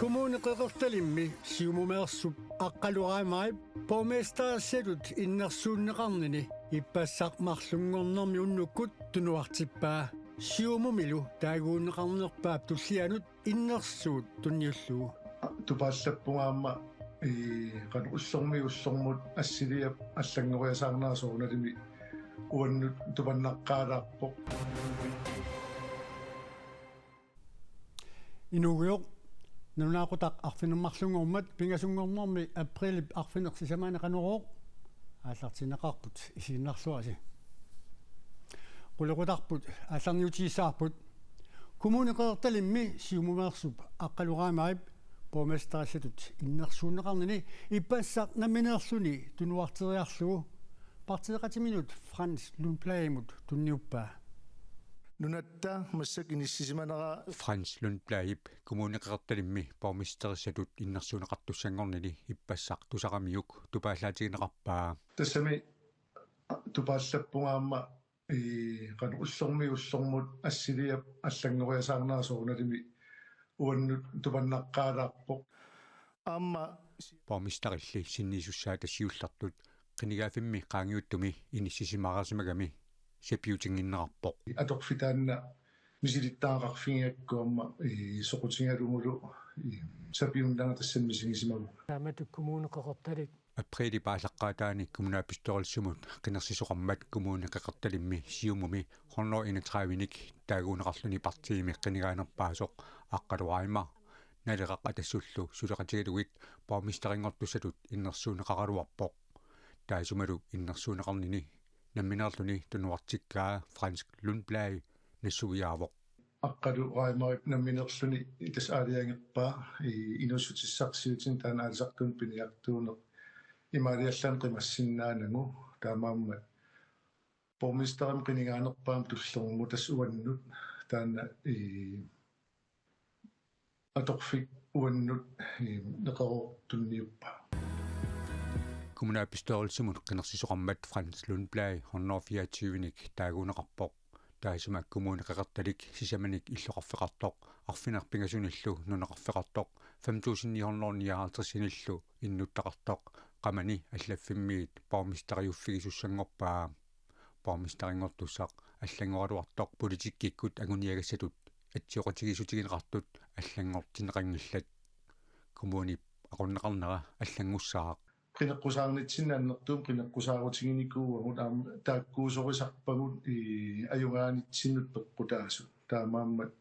Kommuneqeqertalimmi siumumeersup aqqaluqaamaip borgmesterassalut innersuunneqarnini ippassaqmarlungornermi unnukkut tunuartippaa siumumilu taaguunneqarnerpaap tullianut innersuut tunniullugu tupaallapungaamma qan ullormut assiliap allangoriasaarnaasuornalimi uannut tupannaqqaalaarpoq inuguyoq nunaaqutaq arfinermarlungormat pingasungornermi aprilip arfinersisamaanaqanorooq ааллартинеқарпут исииннарлуаси quluqutarput аалларниутиисаарпут kommuneqeqertalimmi siumumeersup aqqaluqaamaip borgmesterassatut innersuunneqarnini ippassaq nammineerluni tunuarteriarlugu partiqatiminut Frans Lundbladimut tunniuppaa nunatta massak inissisimanaqa Frans Lundbladip kommuneqeqertalimmi borgmesterissatut innersuuneqartussangornili ippassaq tusaqamiuk tupaallaatigineqarpaa tassami tupaallapungaamma qan ullormut assiliap allangoriasaarnaasuornalimi uannut tupannaqqaalaarpoq aamma borgmesterilli sinniisussaa tassiullartut qinigaafimmi qaangiuttumi inissisimaqarsimagami sepiutinginneqarpoq atorfitaanna misilittaaqarfingiakkuamma soqutingalumulu sapiunlanga tassanmisigissimagu taamatu kommuneqeqertalik aprili paallaqqaataani kommunaapistorilsumut qinersisoqarmat kommuneqeqertalimmi siumumi 131 taaguuneqarluni partiimi qinigaanerpaasoq aqqaluqaima naleqaqqatassullu suleqatigalugit borgmesterinngortussatut innersuuneqaqaluarpoq taasumalu innersuuneqarnini namminerluni tunuartikkaa Frans Lundblad nassuviaavoq aqqaluqaimarit namminerluni itas aaliangerpaa inussutissarsiutin taana alisartun piniartuuneq imaliallan qimassinnaanangu taamaamma borgmesterim qinigaanerpaam tullormu tas uannut taana atorfik uannut neqaroq tunniuppaa kommunaapistorilsumut qinersisoqarmat Frans Lundblad 124nik taaguuneqarpoq taasuma kommuneqeqertalik sisamanik illoqarfeqartoq arfinerpingasunillu nuneqarfeqartoq 5959 innuttaqartoq qamani allaffimmiit borgmesteriuffigisussanngorpaa borgmesterinngortussaq аллангораluartoq politikkikkut aguniagassatut атсиоqatigisutigineqartut аллангортинеqангилlat kommuni aqunneqarnera аллангуссаақ qineqqusaarnitsinnaannertuum qineqqusaarutiginikkuugut aama taakkuusorisarpagut ajungaanitsinut peqqutaasu taamaammat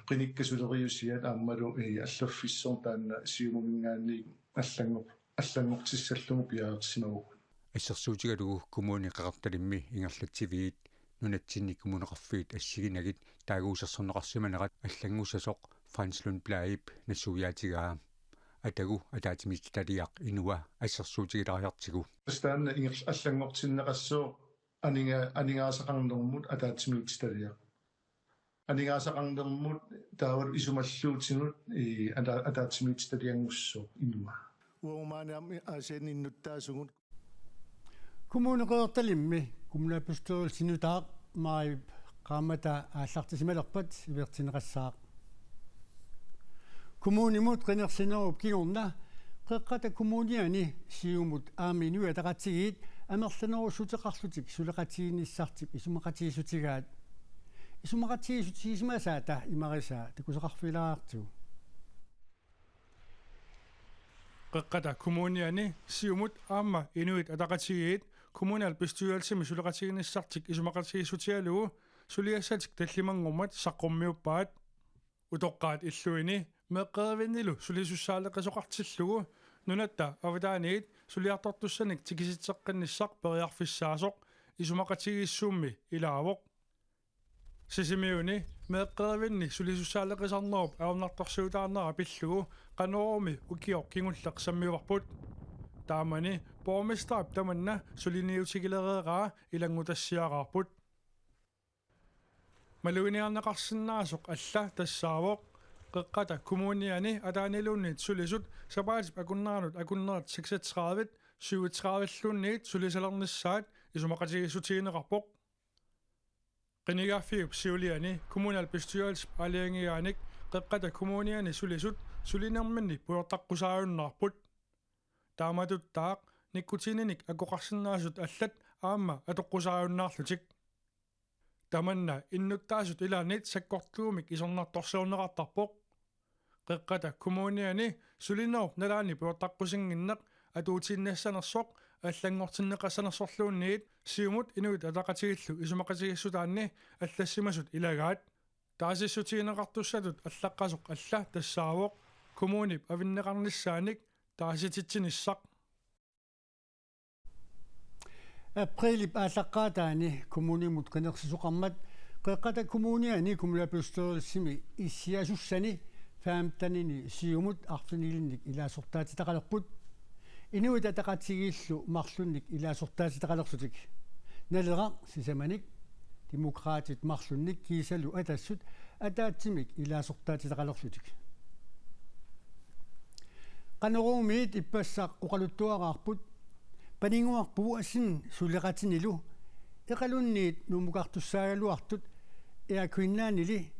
qinikkasuleriyussiat aammalu аллаффиссор таанна сиумумингаанник аллангортиссаллугу пиаарсимагу ассерсуутигалугу kommuneqeqertalimmi ingерлатсивиит нунатсинни kommuneqarfiit ассигинагит таагуусерсернеқарсиманерат аллангуссасоқ Frans Lundbladip нассуяатигаа атагу атаатимитталиақ инуа ассерсуутигилариартигу пастаанна ингерл аллангортиннеқассоо анигаасақарнермут атаатимитталиақ анигаасақарнермут таавал исумаллуутигут атаатимитталиангуссоо инуа уумаанаами аасааниннуттаасугут kommuneqeqertalimmi kommunaapistorilsinutaaq maayip qaamata ааллартисималерпат ивертинеқассаақ kommunimut qinersinerup kigorna qeqqata kommuniani siumut aaminu ataqatigiit amerlanerusuteqarlutik suleqatiginnissartip isumaqatigisutigaat isumaqatigisutigismasaata imarisaa takuseqarfilaartu qeqqata kommuniani siumut aamma inuit ataqatigiit kommunal bestyrelsimi suleqatiginnissartik isumaqatigisutigalugu suliassatik tallimangormat saqqummiuppaat utoqqaat illuini meqqeevinnilu sulisussaalleqisoqartillugu nunatta avitaaniit suliartortussanik tikisitseqqannissaq periarfissaasoq isumaqatigissuummi ilaavoq sisimiuni meqqeevinni sulisussaalleqisarnerup aornartorsuutaarnera pillugu qanorumi ukioq kingulleq sammiuarput taamani borgmesterip tamanna suliniutigilereeraa ilangutassiaqarput maluiniarneqarsinnaasuq alla tassaavoq qeqqata kommuniani ataaniluunniit sulisut sapaatip akunnerat 36 37-luunniit sulisalernissaat isumaqatigisutigineqarpoq qinigaaffiup siuliani kommunal bestyrelse aliangiaanik qeqqata kommuniani sulisut sulinerminni puyortaqqusaajunnarput taamatuttaaq nikkutininik akoqarsinnaasut allat aamma atoqqusaajunnarlutik tamanna innuttaasut ilaanit sakkortuumik isornartorsiorneqartarpoq qeqqata kommuniani sulinerup nalaani puyortaqqusinginneq atuutiinnassaanersoq аллангортиннеқассанерсорлуунниит сиумут инуит атақатигиллу исумақатигиссутаанни аллассимасут илагаат таасиссутигинеқартуссатут аллаққасоқ алла тассаавоқ коммунип авиннеқарниссааник таасититсиниссақ априлип ааллаққаатаани коммунимут канерсисоқармат қеққата коммуниани кумулапиустерилсими иссиасуссани фаамтанини сиумут арфинилинник илаасортаатитақалерпут инуит атақатигииллу марлунник илаасортаатитақалерсутик налера сисаманик демократит марлунник кисалу атассут атаатсимик илаасортаатитақалерсутик канеруумиит иппассаақ оқалуттуараарпут панингуарпуу ассин сулеқатинилу эқалунниит нумукартуссаагалуартут эакуиннаанили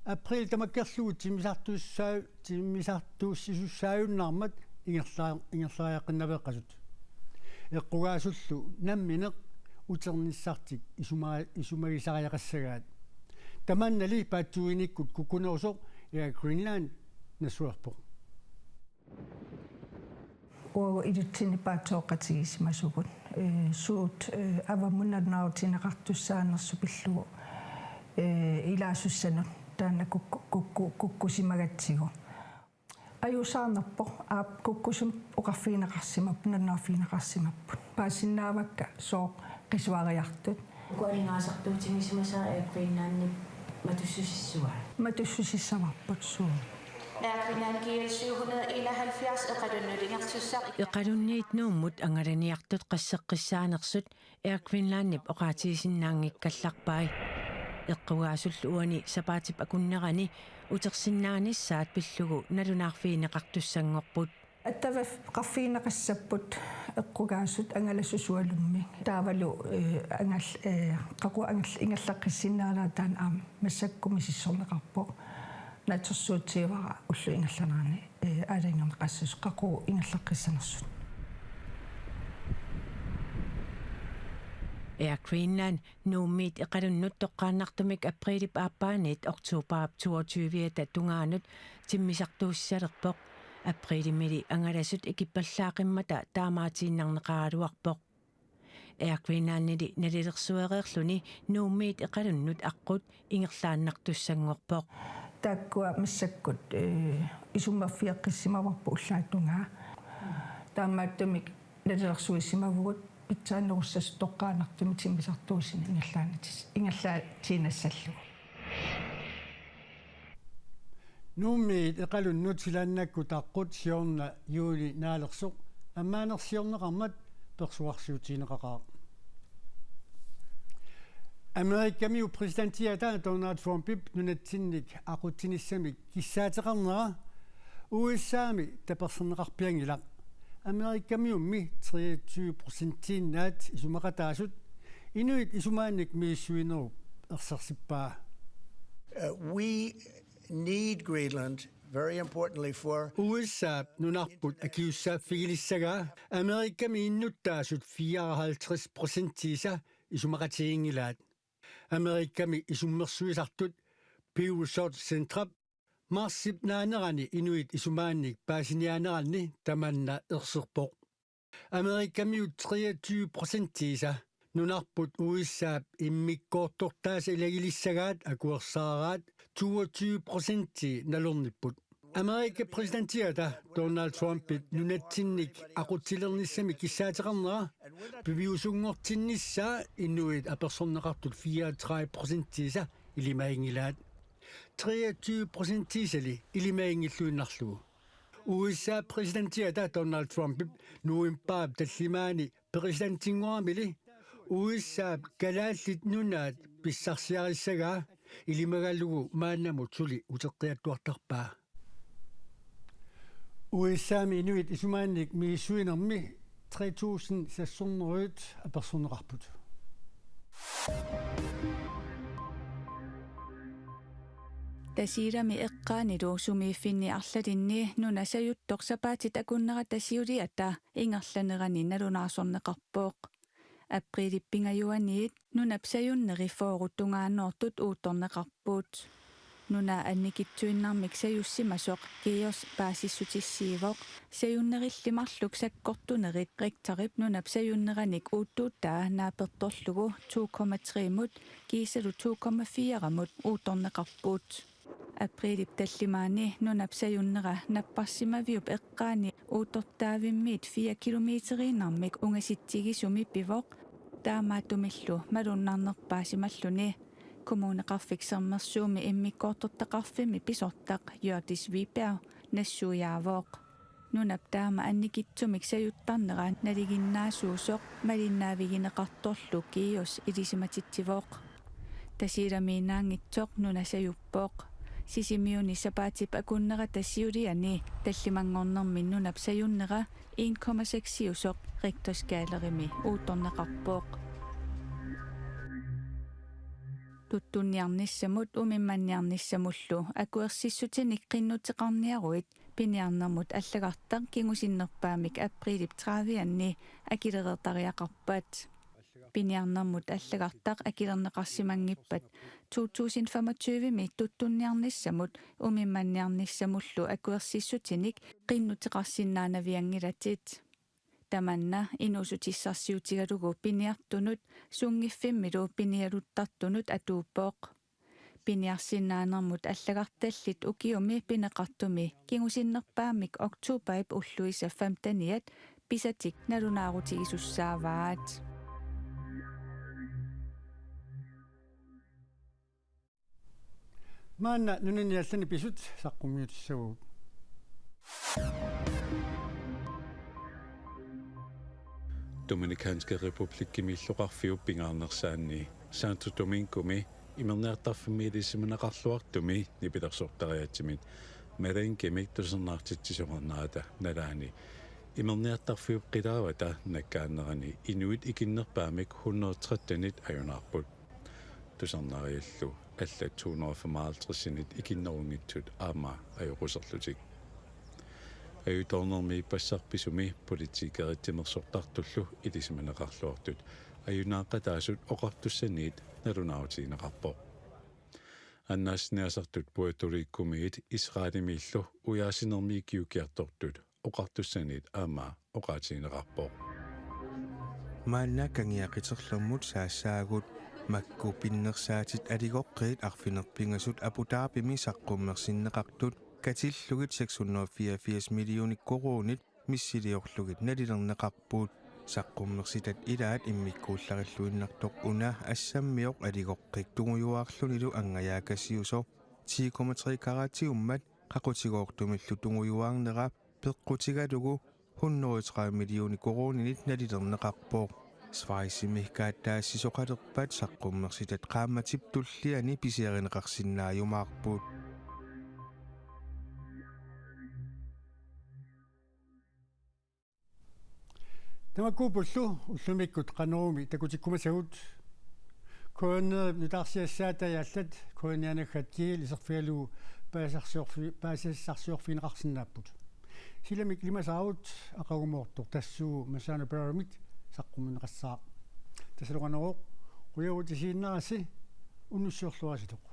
април тамаккерлугут тимисартууссисуссааюннаармат ингерлааяққиннавеққасут эққугаасуллу намминеқ утерниссартик исумагисариақассагаат таманнали пааттуиниккут куккунерусоқ иа Гринланд насуарпоқ о идутсини паатсооқатигисимасугут суут авамуннарнаутинеқартуссаанерсу пиллугу илаасуссанут таана куккусимагатсигу аюсаарнерпо аап куккусум оқарфиинеқарсимап наннаарфиинеқарсимаппут паасиннаавакка соо қисуариартут куалингаасартуутимисимасаа эққиннаанни матуссусиссаварпут суу эқалунниит нууммут ангаланиартут qaссеққиссаанерсут эарквинлааннип оқаатигисиннаангиккалларпай эққугаасуллуани сапаатип акуннерани утерсиннааниссаат пиллугу налунаарфиинеқартуссангорпут аттаваф qaffиинеқассаппут эққугаасут ангалассусуалумми таавалу ангал қақу ангал ингерлаққиссиннаалаатаан аам массаккуми сиссорнеқарпо натерсуутсиивара уллу ингерланаани аалингернеқассус қақу ингерлаққиссанерсут Air Greenland nuummiit eqalunnut toqqaannartumik aprilip aappaaniit oktuupaap 22 tungaanut timmisartuussalerpoq aprilimili angalasut ikippallaaqqimmata taamaatiinnarneqaaluarpoq Air Greenlandili nalilersuereerluni nuummiit eqalunnut aqqut ingerlaannartussangorpoq таккуа массаккут исуммаффиаққиссимаварпу уллаатунгаа таамааттумик налерсуиссимавгут питсааннеруссас тоққаанартуми тиммисартуусин ингерлаатинассаллу нууммиит эқалуннут силааннакку таққут сиорна юули наалерсоқ аммаанерсиорнеқармат персуарсиутинеқақаа Америкками президентиата Дональд Трампип нунатсинник ақутсиниссамик киссаатеқарнера USA-ми таперсернеқарпиангила Америккамиумми 23%-наат исумақатаасут инуит исумаанник мииссуинеруп ерсерсиппаа We need Greenland very importantly for USA нунарпут акиуссааффигилиссагаа Америкками иннуттаасут 54%-иса исумақатигингилаат Америкками исуммерсуисартут Pew Research Center марсип наанерани инуит исумаанник паасинианерални таманна ерсерпоқ Америккамиут 23%-иса нунарпут USA иммиккоортортаас илагилиссагаат акуерсаараат 22% налерниппут Америка президентиата Дональд Трампит нунатсинник ақутсилерниссами киссаатеқарнера пивиусунгортиннissaa инуит аперсорнеқартут 34%-иса илимаингилаат 23%-исали илимаингиллуиннарлугу USA президентиата Дональд Трампип нуимпаап таллимаани президентингуамили USA калааллит нунаат писсарсиариссагаа илимагаллугу мааннамут сули утеққиаттуартарпаа USA-ми инуит исумаанник мииссуинерми 3600 аперсорнеқарпут Tasiirami eqqaanilu sumiiffinni arlatinni nuna sayuttoq sapaatit akunnera tasiuliata ingerlanerani nalunarsorneqarpooq. Aprilippigajuaniit nunap sayunneri fooruttungaannoortut uuttorneqarpuut. Nuna annikitsuinnarmik sayussimasoq kiios paasissutissiivoq sayunnerillimarluk sakkortunerit rektarip nunap sayunneranik uuttuuttaa naapertorlugu 2,3 mut kiisalu 2,4 mut uuttorneqarpuut. Aprilip tallimaani nunap sayunnera napparsimaviup eqqaani uuttortaavimmiit 4 kilometeriinarmik ungasittigisumi pivoq taamaattumillu malunnarnerpaasimalluni kommuneqarfiksermersuumi immikkoortortaqarfimi pisortaq Hjørdis Viberg nassuujaavooq. Nunap taama annikitsumik sayuttarnera naliginnaasuusoq malinnaavigineqartorlu kiius ilisimatitsivooq. Tasiilamiinaangitsoq nuna sayuppooq. Sisimiuni sapaatip akunnera tassiuliani tallimangornermin nunap sayunnera 1,6 usoq Richterskaalerimi uuttorneqarpooq. Tuttunniarnissamut umimmanniarnissamullu akuersissutinik qinnuteqarniaruit piniarnermut allagartaq kingusinnerpaamik aprilip 30 akilerertariaqarpat. Piniarnermut allagartaq akilerneqarsimangippat 2025 tuttunniarnissamut umimmanniarnissamullu akuersissutinik qinnuteqarsinnaanaviangilatit. Tamanna inusutissarsiutigalugu piniartunut sungiffimmiluu pinialuttartunut atuuppooq. Piniarsinnaanermut allagartallit ukiumi pineqartumi kingusinnerpaamik oktuupaip ulluisa 15 pisatik nalunaarutigisussaavaat. Maanna nunaniallani pisut saqqummiutissagu. Dominikanske Republikki milluqarfiup pingaarnersaanni Santo Domingumi imernäartarfimmiilissimnaqarluartumi nipilersortariatsimit merenkimik tusernaartitsisoqarnaata nalaani imernäartarfiup qilaavata nakkaannerani inuit ikinnerpaamik 113 ajunaarput tusernaariallu alla 255 ikinnerungitsut aama ajoquserlutik аюторнэрми пассарписуми политикеrittimersortartullu ilisimaneqarluartut ajunaaqataasut oqartussaniit nalunaarutiineqarpoq аннааснеасартут пуэрториккумиит исраалимииллу уяасинермиикиукиарторtut oqartussaniit аама oqaatiineqarpoq маанна кангиақитерлэрмут саассаагут макку пиннерсаатит алигоққиит арфинерпингасут апутаапими саққуммерсиннеқартут катиллугит 684 миллионик коруунит миссилиорлугит налилернеқарпуут саққуммерситат илаат иммиккууллариллуиннартоқ уна ассаммиоқ алигоққик тугуюаарлунилу ангаяакассиусо 10,3 каратиуммат қақутигоортумиллу тугуюаарнера пеққутигалугу 130 миллиони коруунинит налилернеқарпоқ свайсимихкааттаассисоқалерпат саққуммерситат qaammatip tulliani писиаринеқарсиннааюмаарпуут Tamakkuupullu ullumikut qanuumi takutikkumasagут koonnerip nutaarsiassaatayaallat koonianaggat kiil iserfialuu paasissarsuorfineqarsinnaapput silamik limasaarut aqagumoortoq tassuu masaana pyramid saqqummineqassaa tasaluqaneroq quyagut isiinnerasi unnussiorluasitoq